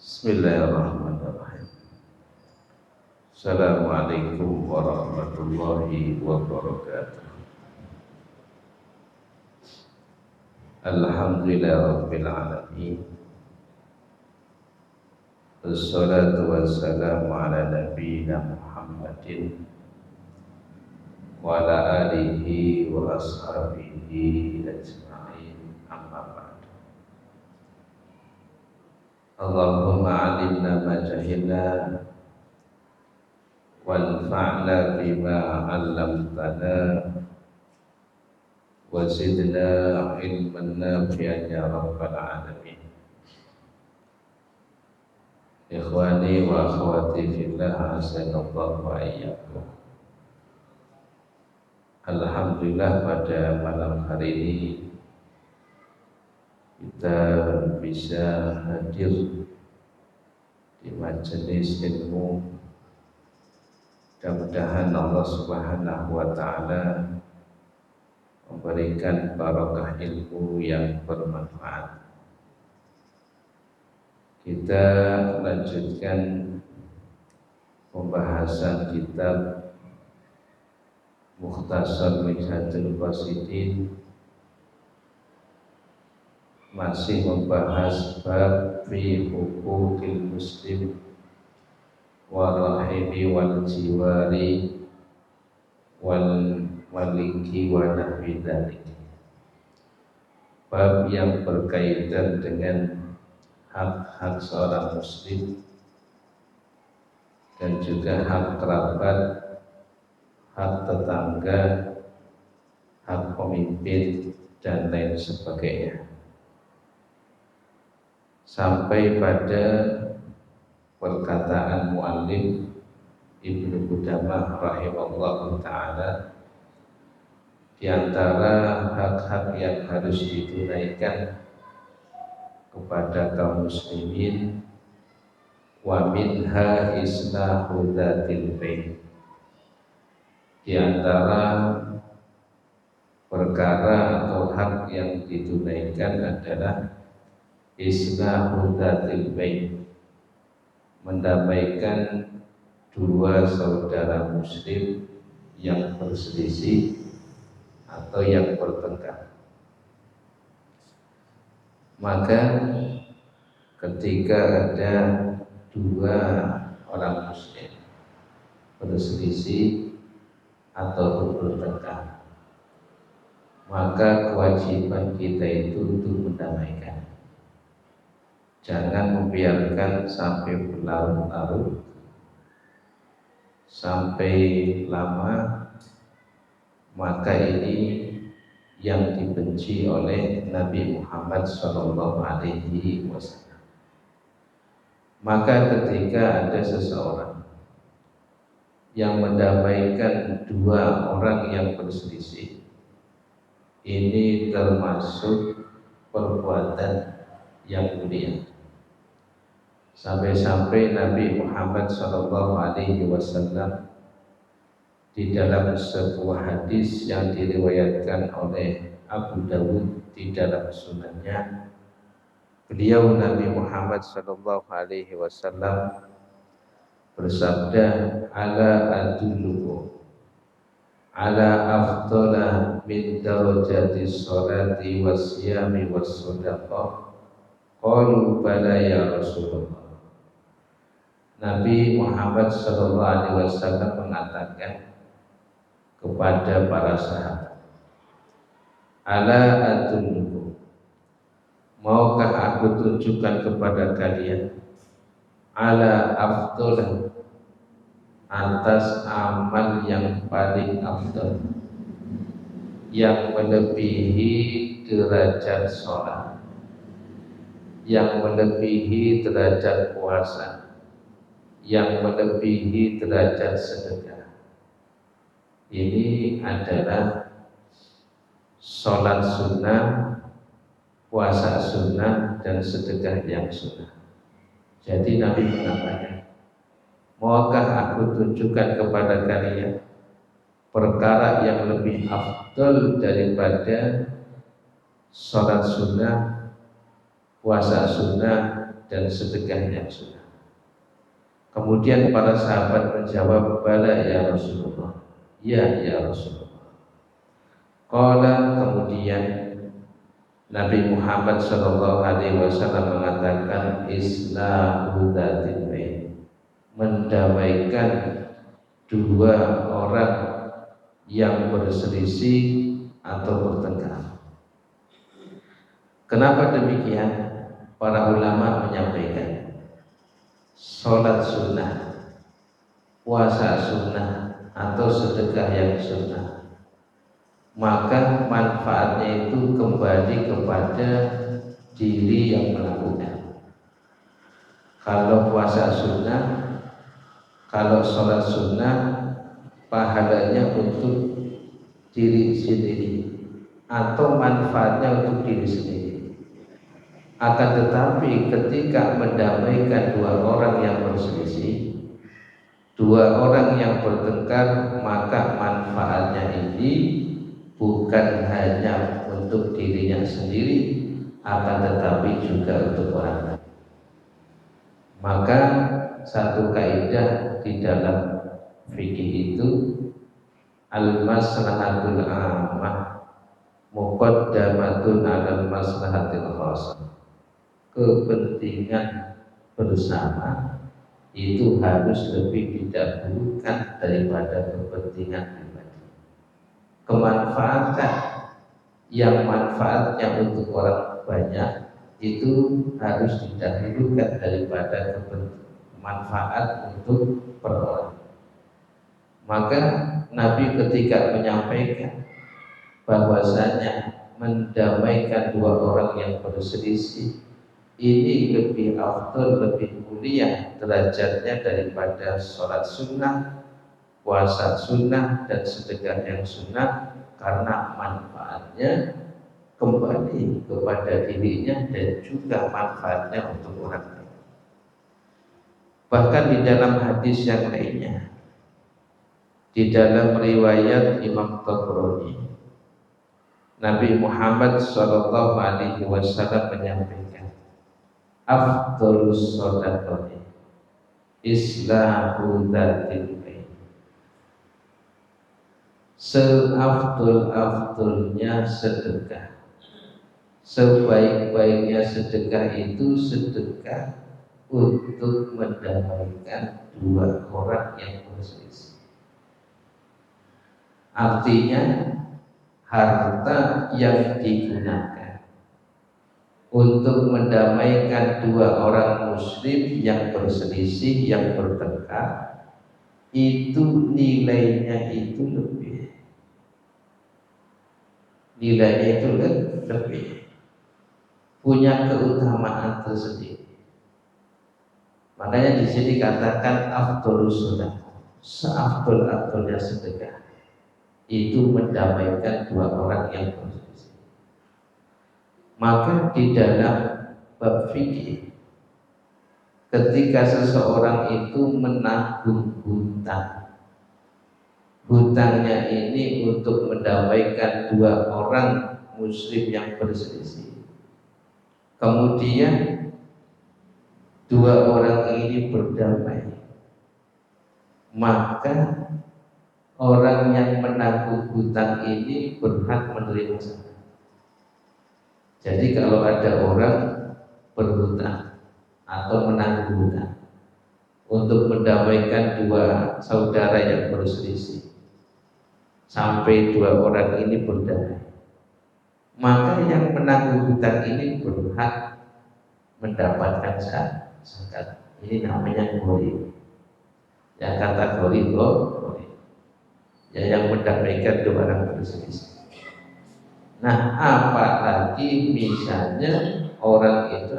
Bismillahirrahmanirrahim. Assalamualaikum warahmatullahi wabarakatuh. Alhamdulillahirabbil alamin. Wassalatu wassalamu ala nabiyyina Muhammadin wa ala alihi wa ashabihi ajma'in. Amma ba'd. Allahumma 'allimna ma jahilna wanfa'na bima 'allamtana wa zidna ilman nafi'an ya rabbal alamin. Ikhwani wa akhwati fillah, azanallahu wa iyyakum. Alhamdulillah pada malam hari ini kita bisa hadir di majelis ilmu. Mudah-mudahan Allah Subhanahu wa taala memberikan barakah ilmu yang bermanfaat. Kita lanjutkan pembahasan kitab Mukhtasar Minhajul Qasidin, masih membahas bab fi huquqil muslim wa rahibi wal jiwari wal maliki wa nahwi dzalik. Bab yang berkaitan dengan hak-hak seorang muslim dan juga hak kerabat, hak tetangga, hak pemimpin dan lain sebagainya, sampai pada perkataan muallif Ibnu Qudamah rahimahullahu ta'ala, di antara hak-hak yang harus ditunaikan kepada kaum muslimin, wa minha islahu dzatil bain. Di antara perkara atau hak yang ditunaikan adalah islahu dzatil bain, mendamaikan dua saudara muslim yang berselisih atau yang bertengkar. Maka ketika ada dua orang muslim berselisih atau bertengkar, maka kewajiban kita itu untuk mendamaikan. Jangan membiarkan sampai berlarut-larut, sampai lama. Maka ini yang dibenci oleh Nabi Muhammad SAW. Maka ketika ada seseorang yang mendamaikan dua orang yang berselisih, ini termasuk perbuatan yang mulia. Sampai-sampai Nabi Muhammad SAW di dalam sebuah hadis yang diriwayatkan oleh Abu Dawud di dalam sunannya, beliau Nabi Muhammad SAW bersabda, ala adullukum ala afdala min darajati sholati wasyami wassadaqah. Qalu bala ya Rasulullah. Nabi Muhammad SAW mengatakan kepada para sahabat, ala adullukum, maukah aku tunjukkan kepada kalian, ala afdal, atas amal yang paling afdal, yang melebihi derajat sholat, yang melebihi derajat puasa, yang melebihi derajat sedekah. Ini adalah sholat sunnah, puasa sunnah, dan sedekah yang sunnah. Jadi Nabi mengatakan, maukah aku tunjukkan kepada kalian perkara yang lebih afdal daripada sholat sunnah, puasa sunnah, dan sedekah yang sunnah. Kemudian para sahabat menjawab, bala ya Rasulullah, ya Rasulullah. Qala, kemudian Nabi Muhammad sallallahu alaihi wasallam mengatakan, islahu dzatil bain, mendamaikan dua orang yang berselisih atau bertengkar. Kenapa demikian? Para ulama menyampaikan, sholat sunnah, puasa sunnah, atau sedekah yang sunnah, maka manfaatnya itu kembali kepada diri yang melakukan. Kalau puasa sunnah, kalau sholat sunnah, pahalanya untuk diri sendiri atau manfaatnya untuk diri sendiri. Akan tetapi ketika mendamaikan dua orang yang berselisih, dua orang yang bertengkar, maka manfaatnya ini bukan hanya untuk dirinya sendiri, akan tetapi juga untuk orang lain. Maka satu kaidah di dalam fikih itu, al-maslahatul ammah muqaddamatun 'alal maslahatil khassah. Kepentingan bersama itu harus lebih didahulukan daripada kepentingan pribadi. Kemanfaatan yang manfaatnya untuk orang banyak itu harus didahulukan daripada manfaat untuk per. Maka Nabi ketika menyampaikan bahwasanya mendamaikan dua orang yang berselisih ini lebih afdal, lebih mulia derajatnya daripada sholat sunnah, puasa sunnah, dan sedekah yang sunnah, karena manfaatnya kembali kepada dirinya dan juga manfaatnya untuk orang lain. Bahkan di dalam hadis yang lainnya, di dalam riwayat Imam Tabrani, Nabi Muhammad SAW menyampaikan, afdhalus shadaqati islahu dzatil bain. Seafdol-afdolnya sedekah, sebaik-baiknya sedekah itu sedekah untuk mendamaikan dua orang yang berselisih. Artinya harta yang digunakan untuk mendamaikan dua orang muslim yang berselisih, yang bertengkar, itu nilainya itu lebih. Nilainya itu lebih, punya keutamaan tersendiri. Makanya di sini dikatakan afdhalus sedekah, seafdol-afdolnya sedekah itu mendamaikan dua orang yang berselisih. Maka di dalam bab fikih, ketika seseorang itu menanggung hutang, hutangnya ini untuk mendamaikan dua orang muslim yang berselisih, kemudian dua orang ini berdamai, maka orang yang menanggung hutang ini berhak menerima zakat. Jadi kalau ada orang berhutang atau menanggung hutang untuk mendamaikan dua saudara yang berselisih sampai dua orang ini berdamai, maka yang menanggung hutang ini berhak mendapatkan zakat. Ini namanya ghori. Yang kategori ghori, yang mendamaikan dua orang berselisih. Nah, apalagi misalnya orang itu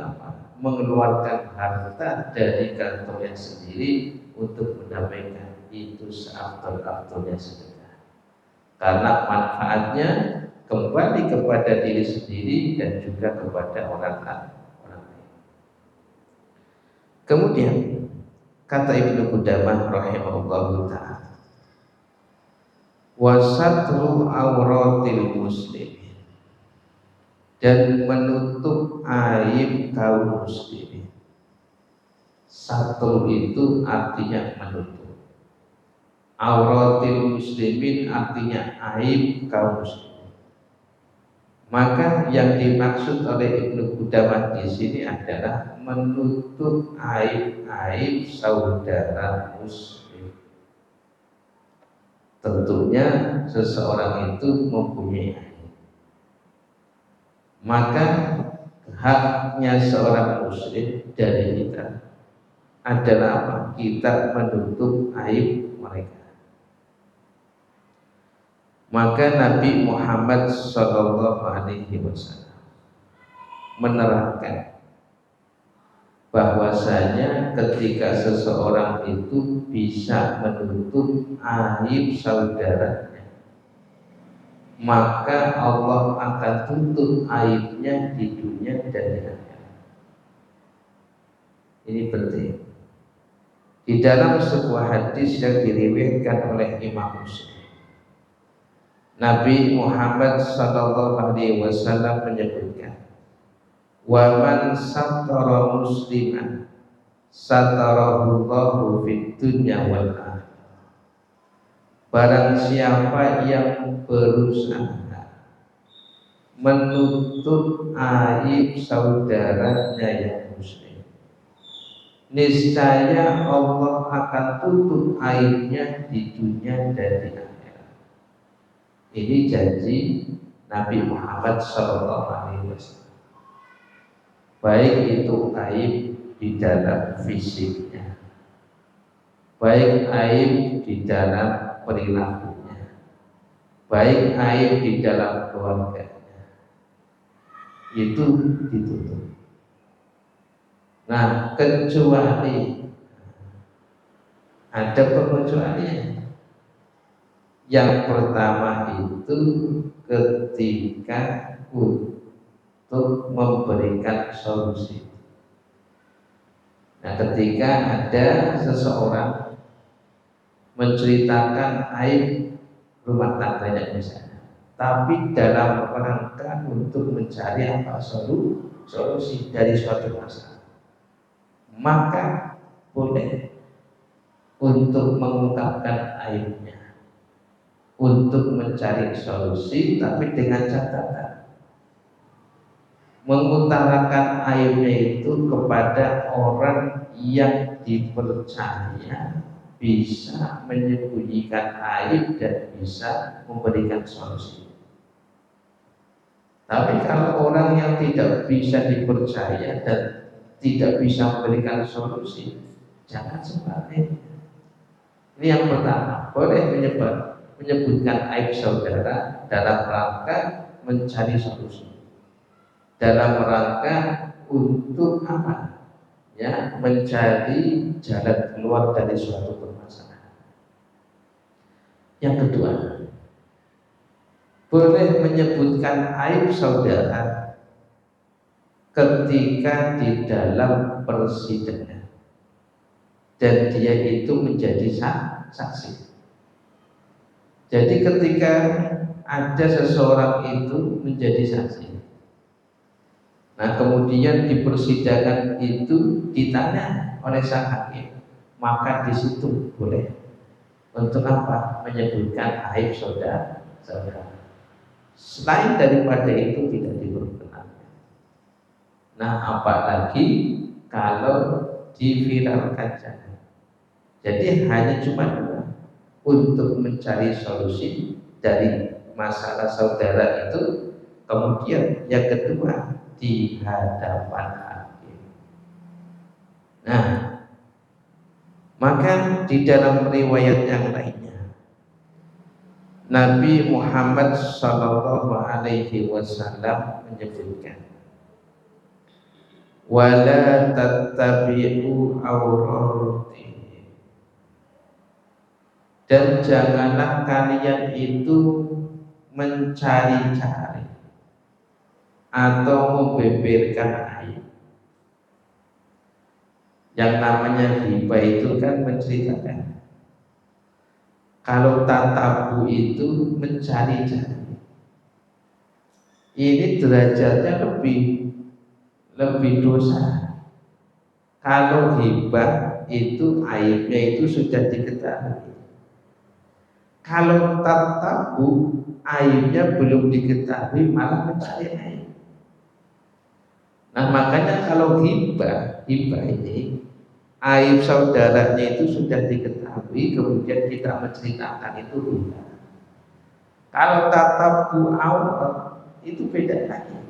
mengeluarkan harta dari kantongnya sendiri untuk mendamaikan, itu seafdol-afdolnya sedekah, karena manfaatnya kembali kepada diri sendiri dan juga kepada orang lain. Kemudian kata Ibnu Qudamah rahimahullahu ta'ala, wasatru auratil muslim, dan menutup aib kaum muslimin. Satur itu artinya menutup. Auratil muslimin artinya aib kaum muslimin. Maka yang dimaksud oleh Ibnu Qudamah di sini adalah menutup aib-aib saudara muslim. Tentunya seseorang itu mempunyai aib. Maka haknya seorang muslim dari kita adalah apa? Kita menutup aib mereka. Maka Nabi Muhammad SAW menerangkan bahwasanya ketika seseorang itu bisa menutup aib saudaranya, maka Allah akan tutup aibnya di dunia dan di akhirat. Ini penting. Di dalam sebuah hadis yang diriwayatkan oleh Imam Muslim, Nabi Muhammad SAW menyebutkan, wa man satara musliman satarahullahu fid dunya wal akhirah. Barang siapa yang berusaha menutup aib saudaranya yang muslim, niscaya Allah akan tutup aibnya di dunia dan di akhirat. Ini janji Nabi Muhammad SAW. Baik itu aib di dalam fisiknya, baik aib di dalam perilakunya, baik aib di dalam keluarganya, itu ditutup. Nah, kecuali ada pengecualian. Yang pertama itu ketika untuk memberikan solusi. Nah, ketika ada seseorang menceritakan aib rumah tangganya misalnya, tapi dalam rangka untuk mencari apa solusi dari suatu masalah, maka boleh untuk mengungkapkan aibnya, untuk mencari solusi, tapi dengan catatan mengutarakan aibnya itu kepada orang yang dipercaya bisa menyembunyikan aib dan bisa memberikan solusi. Tapi kalau orang yang tidak bisa dipercaya dan tidak bisa memberikan solusi, jangan sebaliknya. Ini yang pertama, boleh menyebutkan aib saudara dalam rangka mencari solusi, dalam rangka untuk apa? Ya, mencari jalan keluar dari suatu permasalahan. Yang kedua, boleh menyebutkan aib saudara ketika di dalam persidangan dan dia itu menjadi saksi. Jadi ketika ada seseorang itu menjadi saksi, nah kemudian di persidangan itu ditanya oleh sang hakim, maka di situ boleh untuk apa? Menyebutkan aib saudara. Selain daripada itu tidak diperkenankan. Nah, apalagi kalau diviralkan jangan. Jadi hanya cuma untuk mencari solusi dari masalah saudara itu, kemudian yang kedua di hadapan hakim. Nah, maka di dalam riwayat yang lainnya, Nabi Muhammad SAW menyebutkan, wala tattabi'u awrati, dan janganlah kalian itu mencari-cari atau membeberkan aib. Yang namanya ghibah itu kan menceritakan. Kalau tatabu itu mencari-cari. Ini derajatnya lebih dosa. Kalau hibah itu aibnya itu sudah diketahui. Kalau tatabu aibnya belum diketahui malah mencari aib. Nah makanya kalau hibah ini aib saudaranya itu sudah diketahui, kemudian kita menceritakan itu hibah. Kalau tatabu aurat itu beda lagi,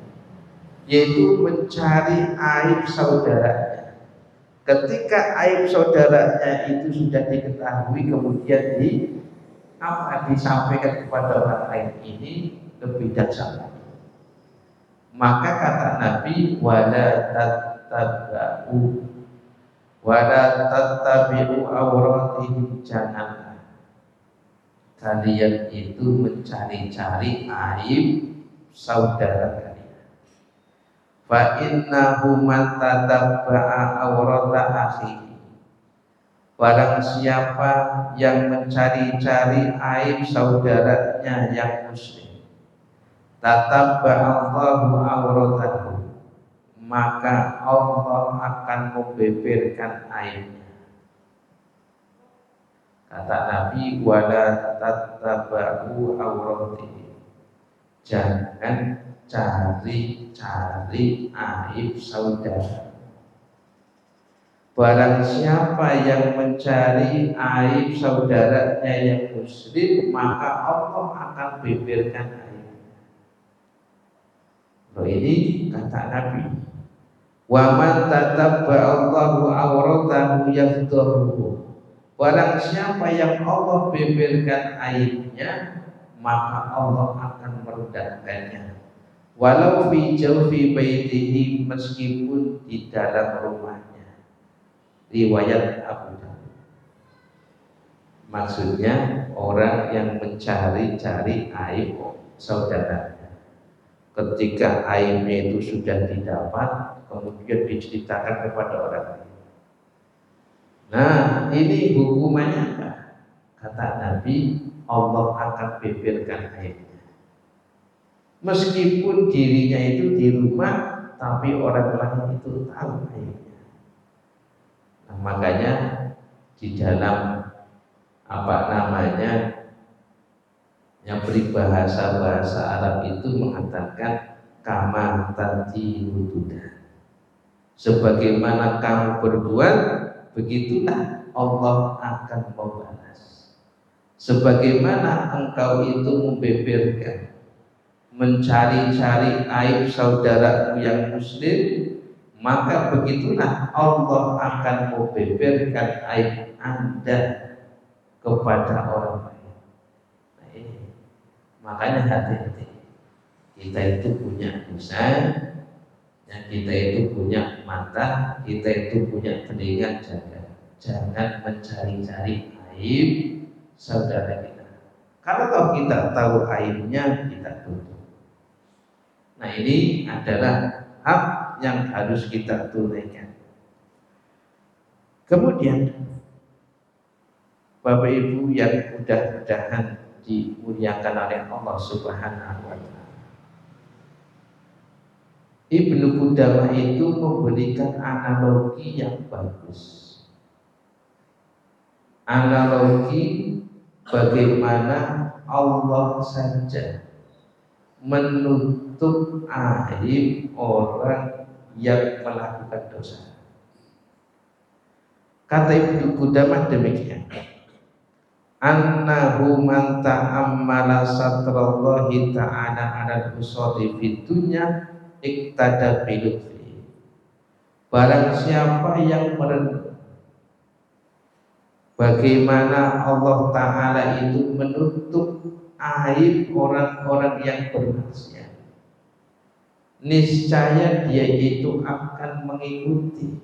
yaitu mencari aib saudaranya. Ketika aib saudaranya itu sudah diketahui, kemudian disampaikan kepada orang lain, ini lebih dahsyat. Maka kata Nabi, wala tattabi'u awratihim, janganlah kalian itu mencari-cari aib saudara kalian. Fa innahu man tatabba'a awrata akhihi, barang siapa yang mencari-cari aib saudaranya yang muslim, tatabba'allahu awratahu, maka Allah akan membeberkan aibnya. Kata Nabi, wala tattaba'u awratihi, jangan cari-cari aib saudara. Barang siapa yang mencari aib saudaranya yang muslim, maka Allah akan beberkan aibnya. Loh, ini kata Nabi, wa man tatabba'allahu awratahu yafdahu, barang siapa yang Allah beberkan aibnya, maka Allah akan merendahkannya. Walau fi jawfi baitihi, meskipun di dalam rumahnya. Riwayat Abu Dawud. Maksudnya orang yang mencari-cari aib saudaranya, ketika aibnya itu sudah didapat, kemudian diceritakan kepada orang lain. Nah, ini hukumannya apa? Kata Nabi, Allah akan beberkan aibnya. Meskipun dirinya itu di rumah, tapi orang lain itu tahu aibnya. Nah, makanya di dalam yang peribahasa Arab itu mengatakan kama tadirududa, sebagaimana kamu berbuat, begitulah Allah akan membalas. Sebagaimana engkau itu membeberkan, mencari-cari aib saudaramu yang muslim, maka begitulah Allah akan membeberkan aib Anda kepada orang lain. Nah, ini makanya hati-hati. Kita itu punya dosa, kita itu punya mata, kita itu punya telinga, jangan mencari-cari aib saudara kita. Kalau kita tahu aibnya, kita tutup. Nah, ini adalah hak yang harus kita tunaikan. Kemudian Bapak Ibu yang mudah-mudahan dimuliakan oleh Allah Subhanahu wa Ta'ala, Ibnu Qudamah itu memberikan analogi yang bagus. Analogi bagaimana Allah saja menutup aib orang yang melakukan dosa. Kata Ibnu Qudamah demikian, annahu man ta'ammala satrallahi ta'ala 'ala al-usati fid dunya iktada bilutfi, barang siapa yang merenung bagaimana Allah Ta'ala itu menutup aib orang-orang yang bermaksiat, niscaya dia itu akan mengikuti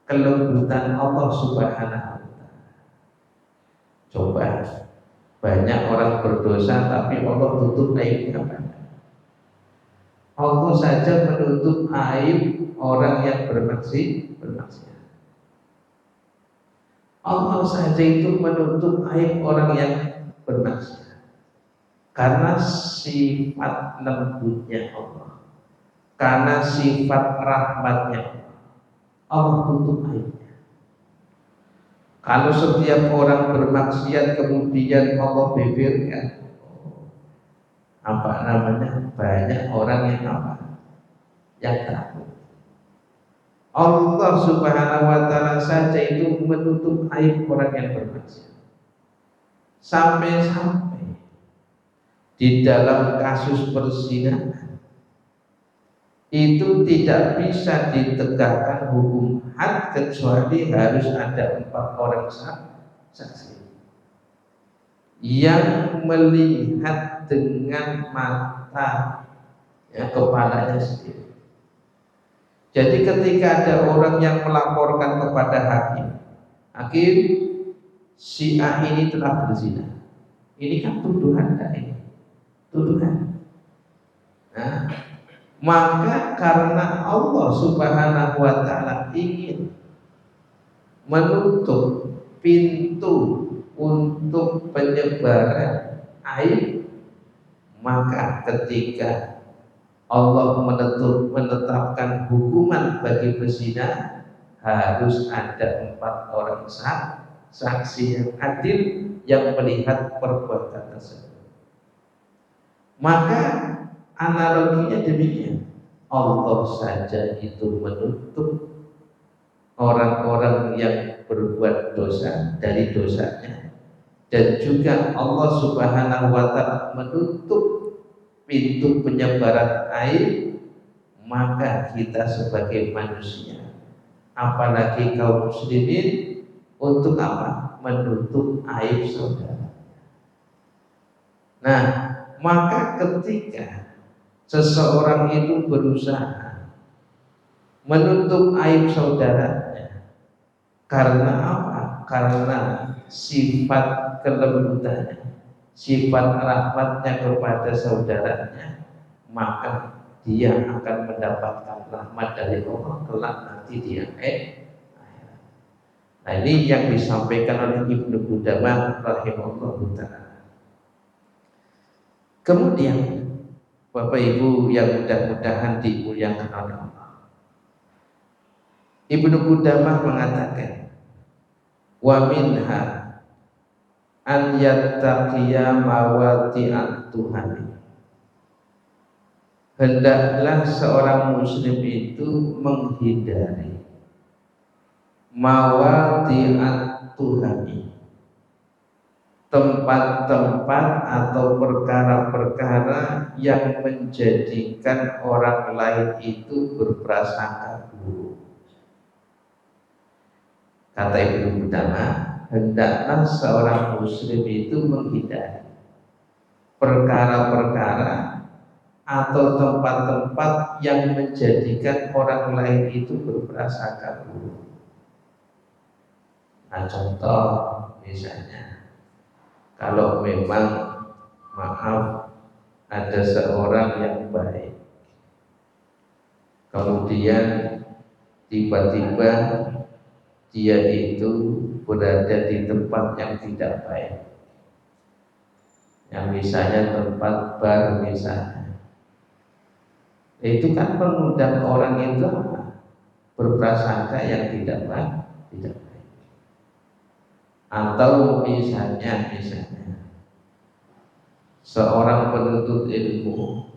kelembutan Allah Subhanahu wa Ta'ala. Coba, banyak orang berdosa tapi Allah tutup aibnya. Allah saja menutup aib orang yang bermaksiat. Allah saja itu menutup aib orang yang bermaksiat karena sifat lembutnya Allah, karena sifat rahmatnya Allah. Allah tutup aibnya. Kalau setiap orang bermaksiat kemudian Allah beberkan, apa namanya, banyak orang yang apa? Yang takut. Allah Subhanahu wa taala saja itu menutup aib orang yang bermaksiat. Sampai-sampai di dalam kasus perzinahan itu tidak bisa ditegakkan hukum had kecuali harus ada 4 orang saksi yang melihat dengan mata ya, kepalanya sendiri. Jadi ketika ada orang yang melaporkan kepada hakim si A ini telah berzina, ini kan tuduhan, ini tuduhan. Nah, maka karena Allah Subhanahu wa taala ingin menutup pintu untuk penyebaran aib, maka ketika Allah menetapkan hukuman bagi pezina harus ada 4 orang saksi yang adil yang melihat perbuatan tersebut. Maka analoginya demikian, Allah saja itu menutup orang-orang yang berbuat dosa dari dosanya, dan juga Allah Subhanahu wa taala menutup pintu penyebaran aib. Maka kita sebagai manusia, apalagi kaum muslimin, untuk apa? Menutup aib saudara. Nah, maka ketika seseorang itu berusaha menutup aib saudaranya, karena apa? Karena sifat kelembutannya, sifat rahmatnya kepada saudaranya, maka dia akan mendapatkan rahmat dari Allah kelak nanti di akhirat. Nah, ini yang disampaikan oleh Ibnu Qudamah rahimahullahu ta'ala. Kemudian Bapak Ibu yang mudah-mudahan dimuliakan oleh Allah, Ibnu Qudamah mengatakan, wa minha an yattaqiya mawati'at Tuhani. Hendaklah seorang muslim itu menghindari mawati'at Tuhani, tempat-tempat atau perkara-perkara yang menjadikan orang lain itu berprasangka buruk. Kata Ibnu Qudamah, hendaklah seorang muslim itu menghindari perkara-perkara atau tempat-tempat yang menjadikan orang lain itu berprasangka buruk. Nah, contoh misalnya, kalau memang maaf ada seorang yang baik, kemudian tiba-tiba dia itu berada di tempat yang tidak baik, yang misalnya tempat bar misalnya, itu kan mengundang orang itu berprasangka yang tidak baik, tidak baik. Atau misalnya seorang penuntut ilmu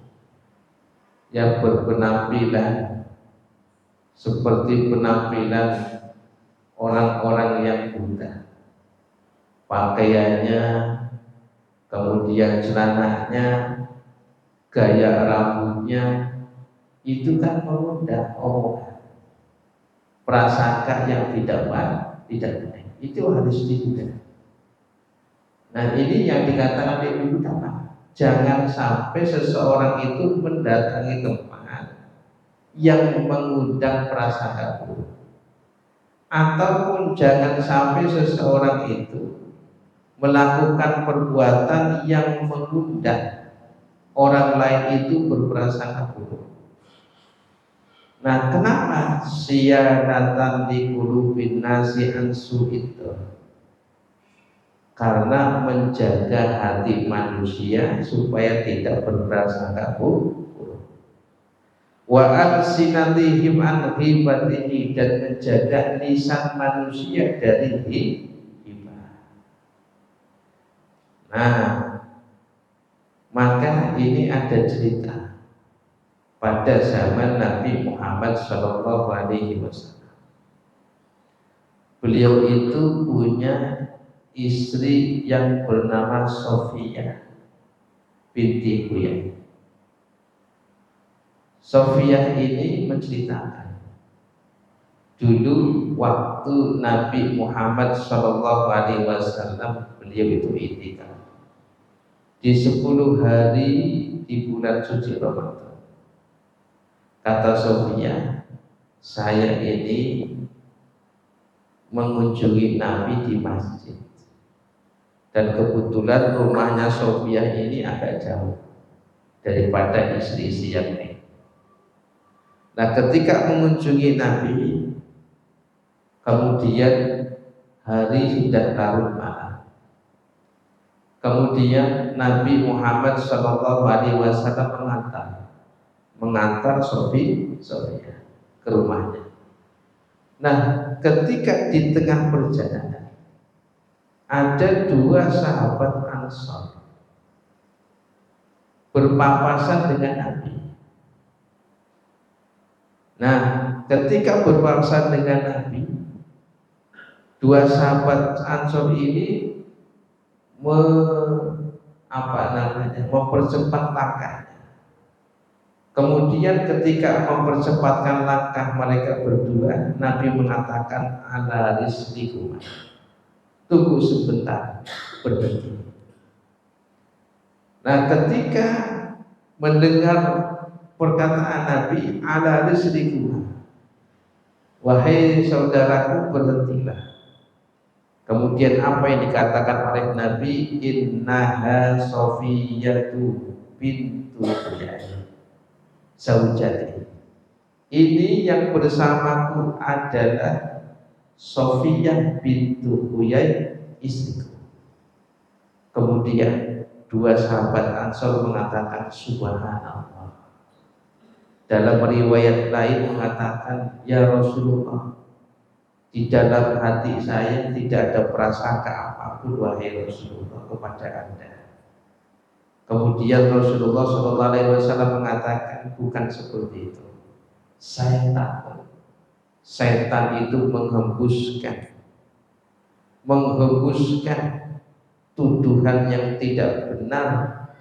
yang berpenampilan seperti penampilan orang-orang yang buta, pakaiannya, kemudian celananya, gaya rambutnya, itu kan mengundang omongan, prasangka yang tidak baik, itu harus dihindari. Nah, ini yang dikatakan Ibnu Qudamah, jangan sampai seseorang itu mendatangi tempat yang mengundang prasangka buruk, ataupun jangan sampai seseorang itu melakukan perbuatan yang mengundang orang lain itu berprasangka buruk. Nah, kenapa siyanatan di qulubin nasi an su'id? Karena menjaga hati manusia supaya tidak berprasangka buruk. wa alsinatihim an ghibatihi, dan menjaga lisan manusia dari ghibah. Nah, maka ini ada cerita pada zaman Nabi Muhammad Shallallahu Alaihi Wasallam. Beliau itu punya istri yang bernama Sofia binti Huyai. Sofia ini menceritakan dulu waktu Nabi Muhammad Shallallahu Alaihi Wasallam beliau itu itikaf di 10 hari di bulan suci Ramadan. Kata Sofia, saya ini mengunjungi Nabi di masjid, dan kebetulan rumahnya Sofia ini agak jauh daripada istri-istri yang lain. Nah, ketika mengunjungi Nabi, kemudian hari sudah larut malam. Kemudian Nabi Muhammad Shallallahu Alaihi Wasallam mengantar Sofia ke rumahnya. Nah, ketika di tengah perjalanan ada 2 sahabat Ansor berpapasan dengan Nabi. Nah, ketika berpapasan dengan Nabi, 2 sahabat Ansor ini mempercepat langkahnya. Kemudian ketika mempercepatkan langkah mereka berdua, Nabi mengatakan, ala rizlikum, tunggu sebentar, berhenti. Nah, ketika mendengar perkataan Nabi, ala rizlikum, wahai saudaraku, berhentilah. Kemudian apa yang dikatakan oleh Nabi, innaha Sofiyatu bintu Huyai zaujati. Ini yang bersamaku adalah Sofiyah bintu Huyai, istriku. Kemudian 2 sahabat Ansor mengatakan, subhanallah. Dalam riwayat lain mengatakan, ya Rasulullah, di dalam hati saya tidak ada prasangka apapun wahai Rasulullah kepada Anda. Kemudian Rasulullah SAW mengatakan, bukan seperti itu. Saya takut setan itu menghembuskan tuduhan yang tidak benar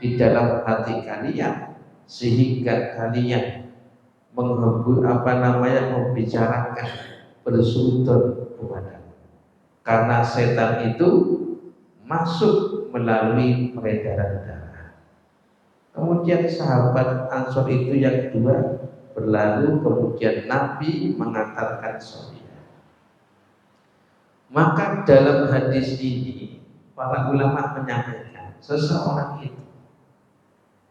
di dalam hati kalian, sehingga kalian membicarakan bersudut kepada. Karena setan itu masuk melalui peredaran darah. Kemudian sahabat Ansor itu yang 2 berlalu, kemudian Nabi mengantarkan Sofia. Maka dalam hadis ini para ulama menyampaikan, seseorang itu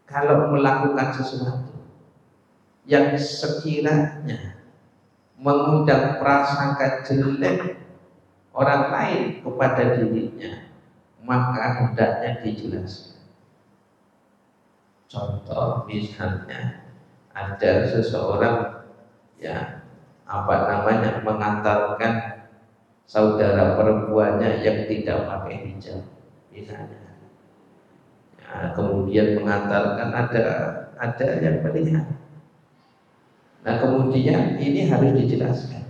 kalau melakukan sesuatu yang sekiranya mengundang prasangka jelek orang lain kepada dirinya, maka hendaknya dijelaskan. Contoh misalnya ada seseorang mengantarkan saudara perempuannya yang tidak pakai hijab misalnya, kemudian mengantarkan ada yang melihat. Nah, kemudian ini harus dijelaskan,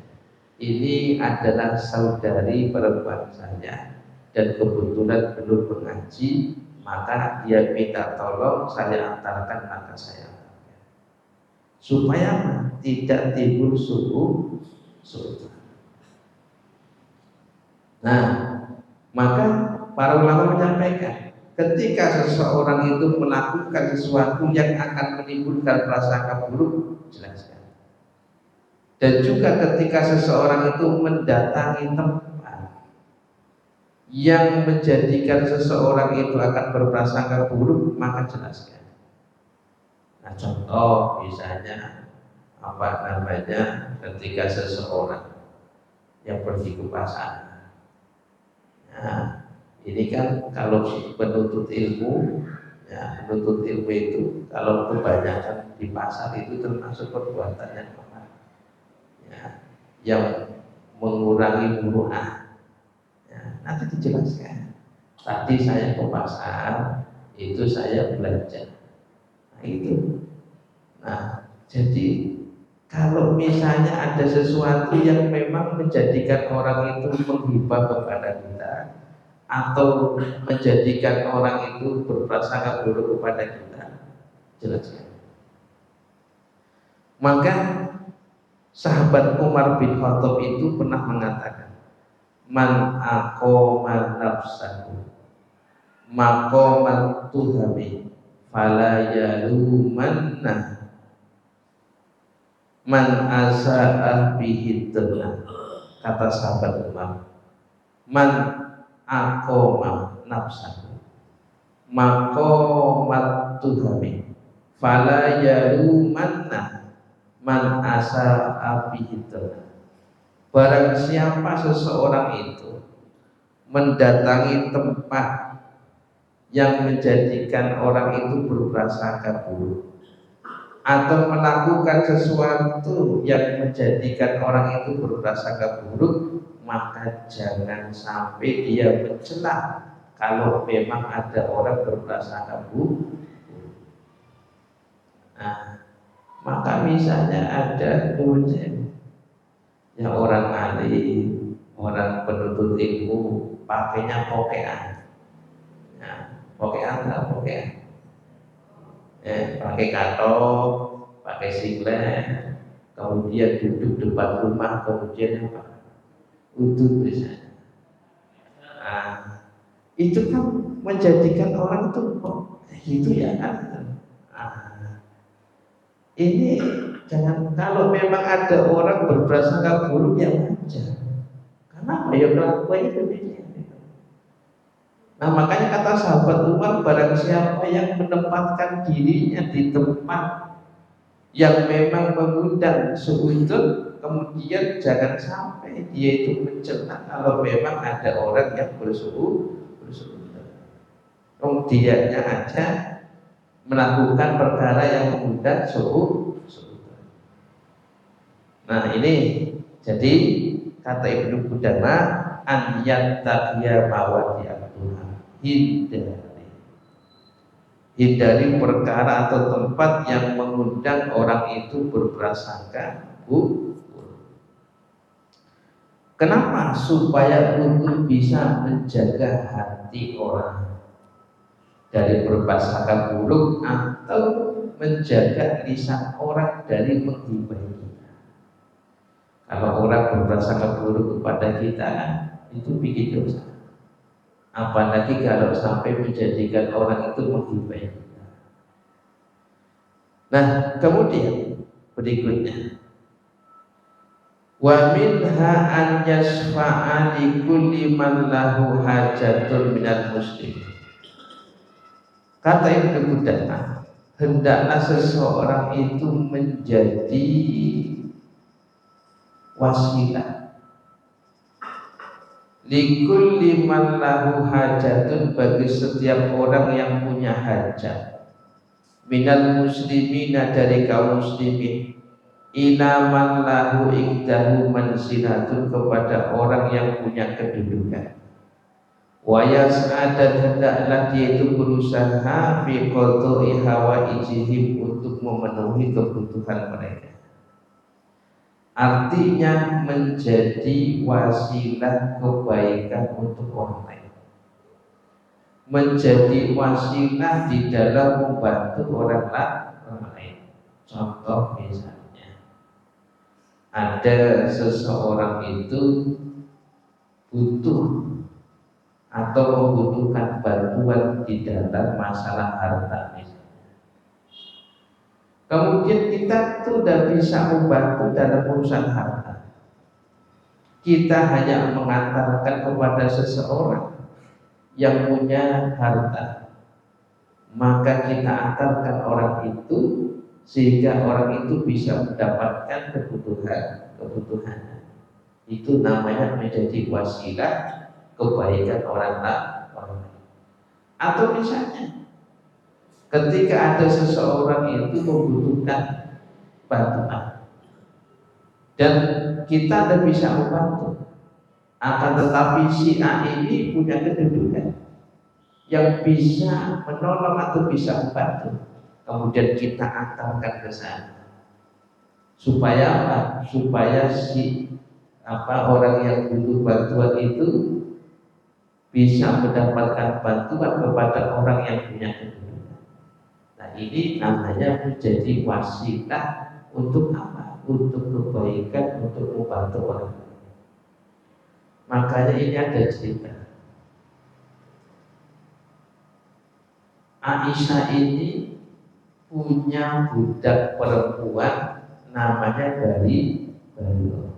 ini adalah saudari perempuan saya dan kebetulan belum mengaji, maka dia minta tolong saya antarkan, maka saya antarkan, supaya tidak timbul suhu. Nah, maka para ulama menyampaikan, ketika seseorang itu melakukan sesuatu yang akan menimbulkan prasangka buruk, jelaskan. Dan juga ketika seseorang itu mendatangi tempat yang menjadikan seseorang itu akan berprasangka buruk, maka jelaskan. Nah, contoh misalnya ketika seseorang yang pergi ke pasar. Nah, ini kan kalau penuntut ilmu Ya, menuntut ilmu itu kalau kebanyakan di pasar itu termasuk perbuatan yang mana? Ya, yang mengurangi muruah. Ya, nanti dijelaskan. Tadi saya ke pasar, itu saya belanja. Nah, itu. Nah, jadi kalau misalnya ada sesuatu yang memang menjadikan orang itu menghibah kepada kita atau menjadikan orang itu berprasangka buruk kepada kita, jelaskan. Maka sahabat Umar bin Khattab itu pernah mengatakan, man aqama nafsahu maqaman tuhami fala yalumanna man asa'ah bihi tenang. Kata sahabat Umar, man aqama nafsahu maqaman tuhami fala yalumanna man asa'ah bihi tenang. Barang siapa seseorang itu mendatangi tempat yang menjadikan orang itu berprasangka buruk atau melakukan sesuatu yang menjadikan orang itu berprasangka buruk, maka jangan sampai dia mencela kalau memang ada orang berprasangka buruk. Nah, maka misalnya ada dosen yang orang alim, orang penuntut ilmu, pakainya pokean. Nah, pokean nggak pokean? Pakai katok, pakai singlet, kemudian duduk depan rumah, kemudian apa? Udut misalnya. Nah, itu kan menjadikan orang itu kok gitu ya kan? Nah, ini jangan, kalau memang ada orang berprasangka buruk ya wajar. Kenapa ya kelakuannya demikian? Nah, makanya kata sahabat Umar, barang siapa yang menempatkan dirinya di tempat yang memang mengundang suudzon, kemudian jangan sampai dia itu mencela kalau memang ada orang yang bersuudzon. Dianya aja melakukan perkara yang mengundang suudzon. Nah, ini jadi kata Ibnu Qudamah, an yattaqiya mawadi Tuhan, hindari perkara atau tempat yang mengundang orang itu berprasangka buruk. Kenapa? Supaya untuk bisa menjaga hati orang dari berprasangka buruk atau menjaga lisan orang dari menggibahi. Kalau orang berprasangka buruk kepada kita, itu bikin dosa. Apalagi kalau sampai menjadikan orang itu menggibahi. Nah, kemudian berikutnya, wa minha an yasfa'a li kulli man lahu hajatun minal muslim. Kata Ibnu Qudamah, hendaklah seseorang itu menjadi wasilah likul liman lahu hajatun, bagi setiap orang yang punya hajat, minal muslimina, dari kaum muslimin, ilaman lahu ikdahu mansilatun, kepada orang yang punya kedudukan, wayas'a, dan hendaklah dia itu berusaha fi qadha'i hawaijihim, untuk memenuhi kebutuhan mereka. Artinya menjadi wasilah kebaikan untuk orang lain, menjadi wasilah di dalam membantu orang lain. Contoh misalnya, ada seseorang itu butuh atau membutuhkan bantuan di dalam masalah harta misalnya. Kemudian kita tidak bisa membantu dalam urusan harta. Kita hanya mengantarkan kepada seseorang yang punya harta, maka kita antarkan orang itu sehingga orang itu bisa mendapatkan kebutuhan. Itu namanya menjadi wasilah kebaikan orang lain. Atau misalnya ketika ada seseorang itu membutuhkan bantuan dan kita tidak bisa membantu, akan tetapi si A ini punya kedudukan yang bisa menolong atau bisa membantu, kemudian kita antarkan ke sana supaya apa? Supaya si orang yang butuh bantuan itu bisa mendapatkan bantuan kepada orang yang punya kedudukan. Nah, ini namanya menjadi wasilah untuk apa? Untuk kebaikan, untuk membantu orang. Makanya ini ada cerita. Aisyah ini punya budak perempuan namanya Barirah.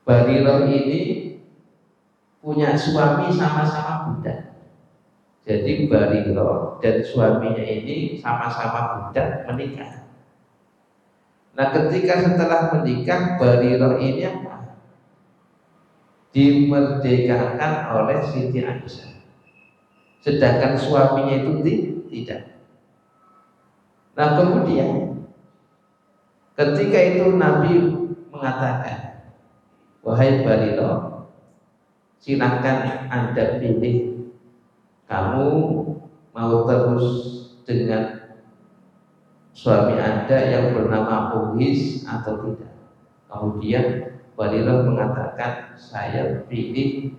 Barirah ini punya suami sama-sama budak. Jadi Barirah dan suaminya ini sama-sama budak menikah. Nah, ketika setelah menikah, Barirah ini apa? Dimerdekakan oleh Siti Aisyah. Sedangkan suaminya itu tidak. Nah, kemudian ketika itu Nabi mengatakan, wahai Barirah, silakan Anda pilih, kamu mau terus dengan suami Anda yang bernama Mughis atau tidak. Kemudian Barirah mengatakan, saya pilih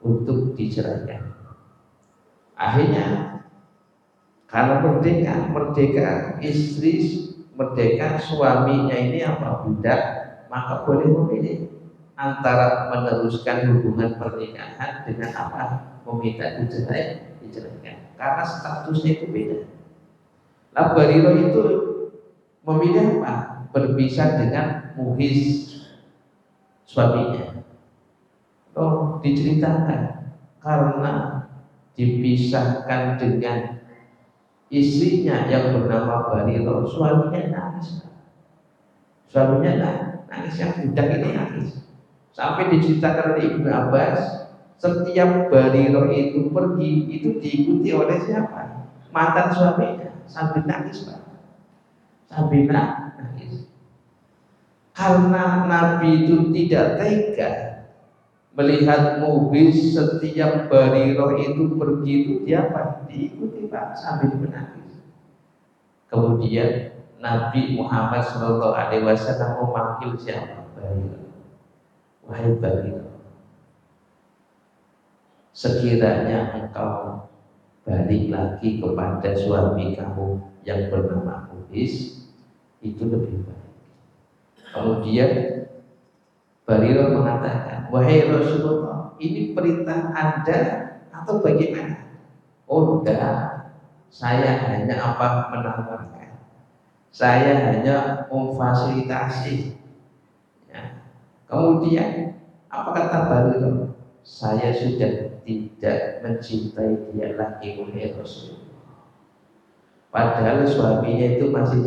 untuk diceraikan. Akhirnya kalau merdeka istri, merdeka suaminya ini apa budak, maka boleh memilih antara meneruskan hubungan pernikahan dengan apa, meminta diceraikan, karena statusnya itu beda. Nah, Barirah itu memilih apa? Berpisah dengan Mughis suaminya. Oh, diceritakan karena dipisahkan dengan istrinya yang bernama Barirah, suaminya nangis. Nangis, yang budak ini nangis. Sampai diceritakan oleh Ibnu Abbas, setiap Barirah itu pergi itu diikuti oleh siapa? Mantan suaminya, sambil nangis, Pak. Sambil nangis. Karena Nabi itu tidak tega melihat Mughis setiap Barirah itu pergi itu dia apa? Diikuti, Pak, sambil menangis. Kemudian Nabi Muhammad SAW memanggil siapa? Barirah. Wahai Barirah, sekiranya engkau balik lagi kepada suami kamu yang bernama Mughis, itu lebih baik. Kemudian Barirah mengatakan, wahai Rasulullah, ini perintah Anda atau bagaimana? Oh enggak, saya hanya menawarkan, saya hanya memfasilitasi. Ya. Kemudian apa kata Barirah? Saya sudah tidak mencintai dia lagi, wahai Rasulullah. Padahal suaminya itu masih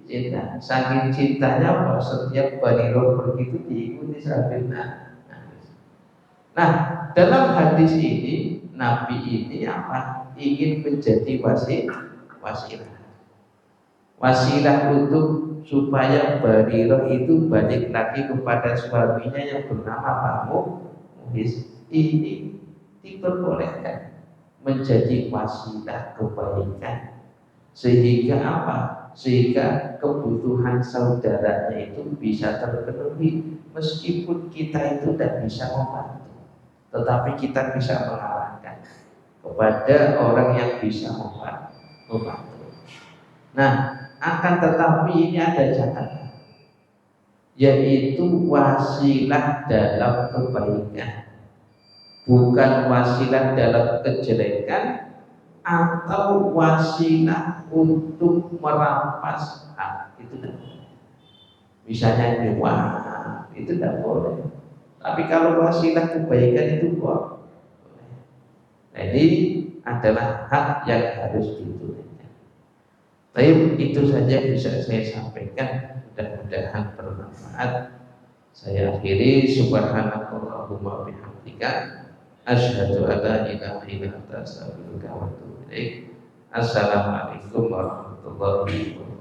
cinta. Saking cintanya bahwa setiap Barirah pergi itu diikuti sambil nangis. Nah, dalam hadis ini Nabi ini ingin menjadi wasilah untuk supaya Barirah itu balik lagi kepada suaminya yang bernama Mughis. Ini diperbolehkan menjadi wasilah kebaikan, sehingga sehingga kebutuhan saudaranya itu bisa terpenuhi, meskipun kita itu tidak bisa membantu, tetapi kita bisa mengarahkan kepada orang yang bisa membantu. Nah, akan tetapi ini ada catatan, yaitu wasilah dalam kebaikan, bukan wasilah dalam kejelekan atau wasilah untuk merampas hak. Itu tidak boleh. Misalnya nyuap, itu tidak boleh. Tapi kalau wasilah kebaikan itu boleh. Nah, ini adalah hak yang harus ditunaikan. Tapi itu saja bisa saya sampaikan, mudah-mudahan bermanfaat. Saya akhiri, subhanakallahumma bihamdika Asyhadu an la ilaha illa anta astaghfiruka wa atubu ilaik. Assalamualaikum warahmatullahi wabarakatuh.